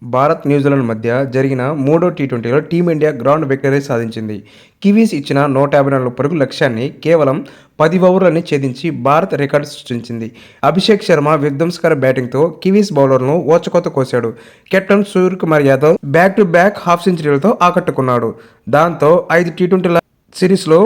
Bharat, New Zealand మధ్య జరిగిన మూడో టీ20లో టీమిండియా గ్రౌండ్ విక్టరీ సాధించింది. కివీస్ ఇచ్చిన 154 పరుగుల లక్ష్యాన్ని కేవలం 10 ఓవర్లని ఛేదించి భారత్ రికార్డు సృష్టించింది. అభిషేక్ శర్మ విధ్వంసకర బ్యాటింగ్తో కివీస్ బౌలర్లను ఊచకోత కోశాడు. Captain Suryakumar Yadav back to back half సెంచరీలతో ఆకట్టుకున్నాడు. దాంతో 5 టీ20ల సిరీస్లో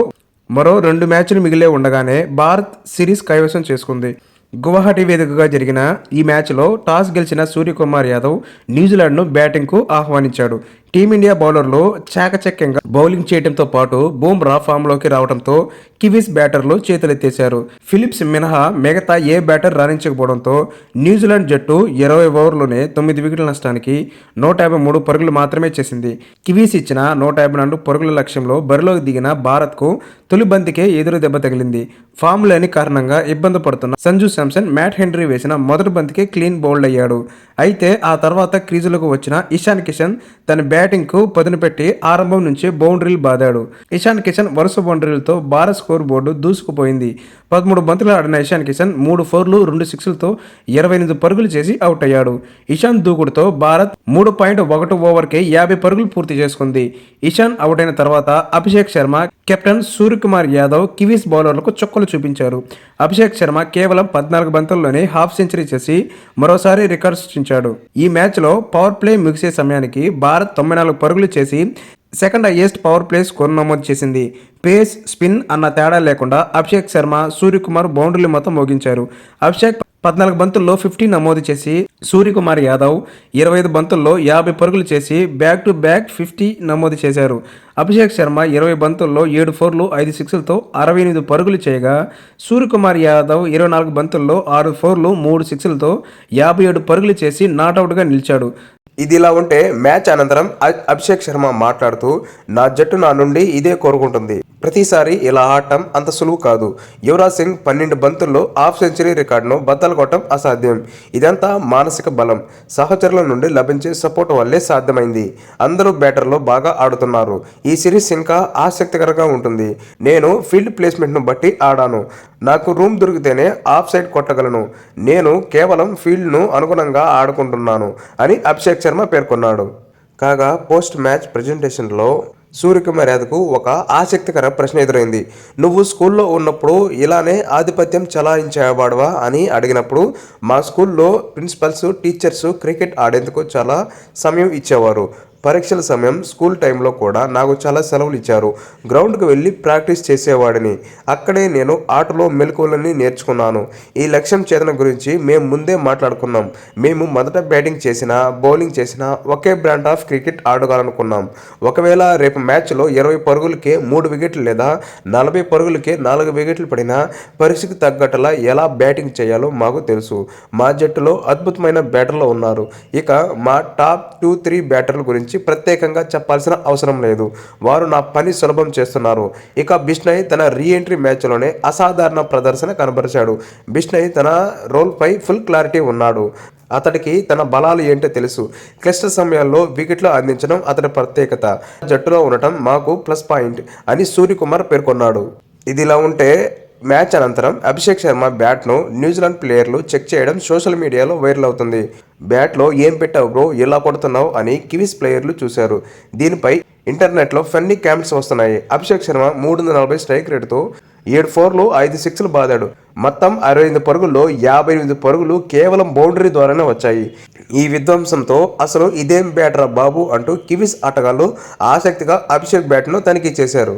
మరో 2 మ్యాచ్లు మిగిలే ఉండగానే భారత్ సిరీస్ కైవసం చేసుకుంది. గువాహటి వేదికగా జరిగిన ఈ మ్యాచ్లో టాస్ గెలిచిన సూర్యకుమార్ యాదవ్ న్యూజిలాండ్ను బ్యాటింగ్కు ఆహ్వానించాడు. టీమిండియా బౌలర్లు చాకచక్యంగా బౌలింగ్ చేయడంతో పాటు బూమ్రా ఫామ్లోకి రావడంతో కివీస్ బ్యాటర్లు చేతులెత్తేశారు. ఫిలిప్స్ మినహా మిగతా ఏ బ్యాటర్ రాణించకపోవడంతో న్యూజిలాండ్ జట్టు 20 ఓవర్లోనే 9 వికెట్ల నష్టానికి 153 పరుగులు మాత్రమే చేసింది. కివీస్ ఇచ్చిన 154 పరుగుల లక్ష్యంలో బరిలోకి దిగిన భారత్కు తొలి బంతికే ఎదురు దెబ్బ తగిలింది. ఫామ్ లేని కారణంగా ఇబ్బంది పడుతున్న సంజు శాంసన్ మ్యాట్ హెన్రీ వేసిన మొదటి బంతికే క్లీన్ బౌల్డ్ అయ్యాడు. అయితే ఆ తర్వాత క్రీజులకు వచ్చిన ఇషాన్ కిషన్ తన బ్యాటింగ్కు పదును పెట్టి ఆరంభం నుంచే బౌండరీలు బాదాడు. ఇషాన్ కిషన్ వరుస బౌండరీలతో భారత్ స్కోర్ బోర్డు దూసుకుపోయింది. 13 బంతులు ఆడిన ఇషాన్ కిషన్ 3 ఫోర్లు 2 సిక్స్లతో 28 పరుగులు చేసి అవుట్ అయ్యాడు. ఇషాన్ దూకుడుతో భారత్ 3.1 ఓవర్కే 50 పరుగులు పూర్తి చేసుకుంది. ఇషాన్ అవుట్ అయిన తర్వాత అభిషేక్ శర్మ, కెప్టెన్ సూర్యకుమార్ యాదవ్ కివీస్ బౌలర్లకు చుక్కలు చూపించారు. అభిషేక్ శర్మ కేవలం 14 బంతుల్లోనే హాఫ్ సెంచరీ చేసి మరోసారి రికార్డు సృష్టించాడు. ఈ మ్యాచ్లో పవర్ ప్లే ముగిసే సమయానికి భారత్ 94 పరుగులు చేసి second highest power play score నమోదు చేసింది. పేస్, స్పిన్ అన్న తేడా లేకుండా అభిషేక్ శర్మ, సూర్యకుమార్ బౌండరీలు మొత్తం మోగించారు. అభిషేక్ 14 బంతుల్లో 50 నమోదు చేసి సూర్యకుమార్ యాదవ్ 25 బంతుల్లో 50 పరుగులు చేసి బ్యాక్ టు బ్యాక్ 50 నమోదు చేశారు. అభిషేక్ శర్మ 20 బంతుల్లో 7 ఫోర్లు 5 సిక్స్లతో 68 పరుగులు చేయగా సూర్యకుమార్ యాదవ్ 24 బంతుల్లో 6 ఫోర్లు 3 సిక్స్లతో 57 పరుగులు చేసి నాటౌట్గా నిలిచాడు. ఇదిలా ఉంటే మ్యాచ్ అనంతరం అభిషేక్ శర్మ మాట్లాడుతూ, నా జట్టు నా నుండి ఇదే కోరుకుంటుంది. ప్రతిసారి ఇలా ఆడటం అంత సులువు కాదు. యువరాజ్ సింగ్ 12 బంతుల్లో హాఫ్ సెంచరీ రికార్డును బద్దలు కొట్టడం అసాధ్యం. ఇదంతా మానసిక బలం, సహచరుల నుండి లభించే సపోర్ట్ వల్లే సాధ్యమైంది. అందరూ బ్యాటర్లు బాగా ఆడుతున్నారు. ఈ సిరీస్ ఇంకా ఆసక్తికరంగా ఉంటుంది. నేను ఫీల్డ్ ప్లేస్మెంట్ను బట్టి ఆడాను. నాకు రూమ్ దొరికితేనే ఆఫ్ సైడ్ కొట్టగలను. నేను కేవలం ఫీల్డ్ను అనుగుణంగా ఆడుకుంటున్నాను అని అభిషేక్ శర్మ పేర్కొన్నాడు. కాగా పోస్ట్ మ్యాచ్ ప్రజెంటేషన్లో సూర్యకుమార్ యాదవ్కు ఒక ఆసక్తికర ప్రశ్న ఎదురైంది. నువ్వు స్కూల్లో ఉన్నప్పుడు ఇలానే ఆధిపత్యం చలాయించేవాడువా అని అడిగినప్పుడు, మా స్కూల్లో ప్రిన్సిపల్స్, టీచర్స్ క్రికెట్ ఆడేందుకు చాలా సమయం ఇచ్చేవారు. పరీక్షల సమయం, స్కూల్ టైంలో కూడా నాకు చాలా సెలవులు ఇచ్చారు. గ్రౌండ్కి వెళ్ళి ప్రాక్టీస్ చేసేవాడిని. అక్కడే నేను ఆటలో మెలకువలని నేర్చుకున్నాను. ఈ లక్ష్యం ఛేదన గురించి మేము ముందే మాట్లాడుకున్నాం. మేము మొదట బ్యాటింగ్ చేసినా, బౌలింగ్ చేసినా ఒకే బ్రాండ్ ఆఫ్ క్రికెట్ ఆడాలనుకున్నాం. ఒకవేళ రేపు మ్యాచ్లో 20 పరుగులకే 3 వికెట్లు లేదా 40 పరుగులకే 4 వికెట్లు పడినా పరిస్థితికి తగ్గట్టులా ఎలా బ్యాటింగ్ చేయాలో మాకు తెలుసు. మా జట్టులో అద్భుతమైన బ్యాటర్లు ఉన్నారు. ఇక మా టాప్ 2-3 బ్యాటర్ల గురించి ప్రత్యేకంగా చెప్పాల్సిన అవసరం లేదు. వారు నా పని సులభం చేస్తున్నారు. ఇక బిష్నోయ్ తన రీఎంట్రీ మ్యాచ్లోనే అసాధారణ ప్రదర్శన కనబరిచాడు. బిష్నోయ్ తన రోల్పై ఫుల్ క్లారిటీ ఉన్నాడు. అతడికి తన బలాలు ఏంటో తెలుసు. క్లిష్ట సమయాల్లో వికెట్లు అందించడం అతడి ప్రత్యేకత. జట్టులో ఉండటం మాకు ప్లస్ పాయింట్ అని సూర్యకుమార్ పేర్కొన్నాడు. ఇదిలా ఉంటే మ్యాచ్ అనంతరం అభిషేక్ శర్మ బ్యాట్ను న్యూజిలాండ్ ప్లేయర్లు చెక్ చేయడం సోషల్ మీడియాలో వైరల్ అవుతుంది. బ్యాట్లో ఏం పెట్టావు బ్రో, ఎలా కొడుతున్నావు అని కివీస్ ప్లేయర్లు చూశారు. దీనిపై ఇంటర్నెట్లో ఫన్నీ కామెంట్స్ వస్తున్నాయి. అభిషేక్ శర్మ 340 స్ట్రైక్ రేటుతో 7 ఫోర్లు 5 సిక్స్లు బాదాడు. మొత్తం 65 పరుగుల్లో 58 పరుగులు కేవలం బౌండరీ ద్వారానే వచ్చాయి. ఈ విధ్వంసంతో అసలు ఇదేం బ్యాటరా బాబు అంటూ కివీస్ ఆటగాళ్లు ఆసక్తిగా అభిషేక్ బ్యాట్ను తనిఖీ చేశారు.